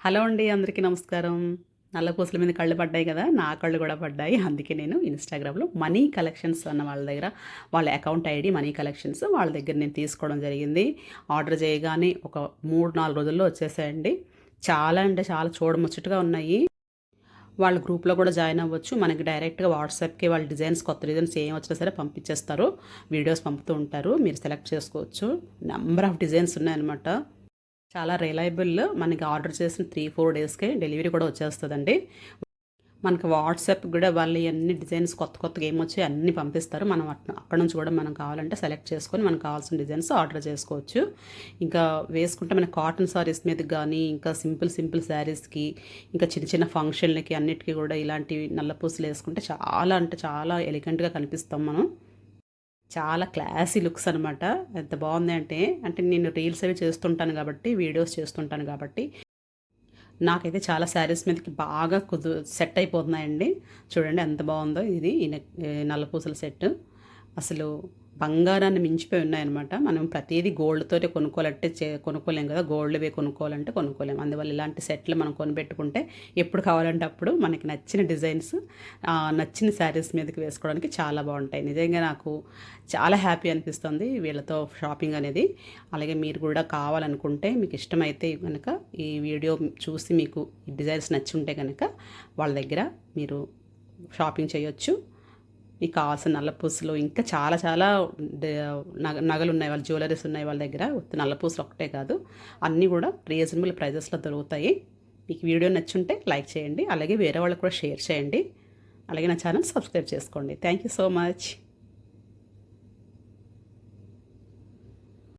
Hello అండి, అందరికీ నమస్కారం. నల్ల పూసల మీద కళ్ళు పడ్డాయి కదా! నా కళ్ళు కూడా పడ్డాయి. అందుకే నేను ఇన్‌స్టాగ్రామ్‌లో మనీ కలెక్షన్స్ అన్న వాళ్ళ దగ్గర, వాళ్ళ అకౌంట్ ఐడీ మనీ కలెక్షన్స్ వాళ్ళ దగ్గర నేను తీసుకోవడం జరిగింది. ఆర్డర్ చేయగానే ఒక 3, 4 రోజుల్లో వచ్చేసాయండి. చాలా అంటే చాలా చూడముచ్చటగా ఉన్నాయి. వాళ్ళ గ్రూప్‌లో కూడా జాయిన్ అవ్వచ్చు. మనకి డైరెక్ట్‌గా వాట్సాప్‌కి వాళ్ళ కొత్త డిజైన్స్ ఏం వచ్చినా సరే పంపించేస్తారు. వీడియోస్ పంపుతూ ఉంటారు. మీరు సెలెక్ట్ చేసుకోవచ్చు. నంబర్ ఆఫ్ డిజైన్స్ ఉన్నాయన్నమాట. చాలా రిలయబుల్. మనకి ఆర్డర్ చేసిన 3, 4 డేస్‌కే డెలివరీ కూడా వచ్చేస్తదండి. మనకి వాట్సాప్ గూడా వాళ్ళు ఇయన్నీ డిజైన్స్ కొత్తగా ఏమొచ్చాయో అన్నీ పంపిస్తారు. మనం అక్కడ నుంచి కూడా మనం కావాలంటే సెలెక్ట్ చేసుకొని మనకు కావాల్సిన డిజైన్స్ ఆర్డర్ చేసుకోవచ్చు. ఇంకా వేసుకుంటే మనకి కాటన్ సారీస్ మీదకి గానీ, ఇంకా సింపుల్ శారీస్‌కి, ఇంకా చిన్న ఫంక్షన్‌లకి అన్నిటికి కూడా ఇలాంటివి నల్ల పూసలేసుకుంటే చాలా అంటే చాలా ఎలిగెంట్‌గా కనిపిస్తాం మనం. చాలా క్లాసీ లుక్స్ అనమాట. ఎంత బావుంది అంటే నేను రీల్స్ అవి చేస్తుంటాను గాబట్టి, వీడియోస్ చేస్తుంటాను గాబట్టి, నాకైతే చాలా శారీస్ మీదకి బాగా సెట్ అయిపోతున్నాయండి. చూడండి ఎంత బావుందో ఇది. నల్ల పూసల సెట్. అసలు బంగారాన్ని మించిపోయి ఉన్నాయన్నమాట. మనం ప్రతీదీ గోల్డ్‌తోటే కొనుక్కోవాలంటే కొనుక్కోలేం కదా! గోల్డ్‌వే కొనుక్కోవాలంటే కొనుక్కోలేం. అందువల్ల ఇలాంటి సెట్‌లు మనం కొనిపెట్టుకుంటే ఎప్పుడు కావాలంటే అప్పుడు మనకి నచ్చిన డిజైన్స్ నచ్చిన శారీస్ మీదకి వేసుకోవడానికి చాలా బావుంటాయి. నిజంగా నాకు చాలా హ్యాపీ అనిపిస్తుంది వీళ్ళతో షాపింగ్ అనేది. అలాగే మీరు కూడా కావాలనుకుంటే మీకు ఇష్టమైతే గనక ఈ వీడియో చూసి మీకు ఈ డిజైన్స్ నచ్చుంటే గనక వాళ్ళ దగ్గర మీరు షాపింగ్ చేయొచ్చు. మీకు కావాల్సిన నల్ల పూసలు ఇంకా చాలా చాలా డ నగలున్నాయి. వాళ్ళ జ్యువెలరీస్ ఉన్నాయి వాళ్ళ దగ్గర. ఉత్తి నల్ల పూసలు ఒకటే కాదు. అన్నీ కూడా రీజనబుల్ ప్రైజెస్‌లో దొరుకుతాయి. మీకు వీడియో నచ్చుంటే లైక్ చేయండి. అలాగే వేరే వాళ్ళకి కూడా షేర్ చేయండి. అలాగే నా ఛానల్ సబ్స్క్రైబ్ చేసుకోండి. Thank you so much.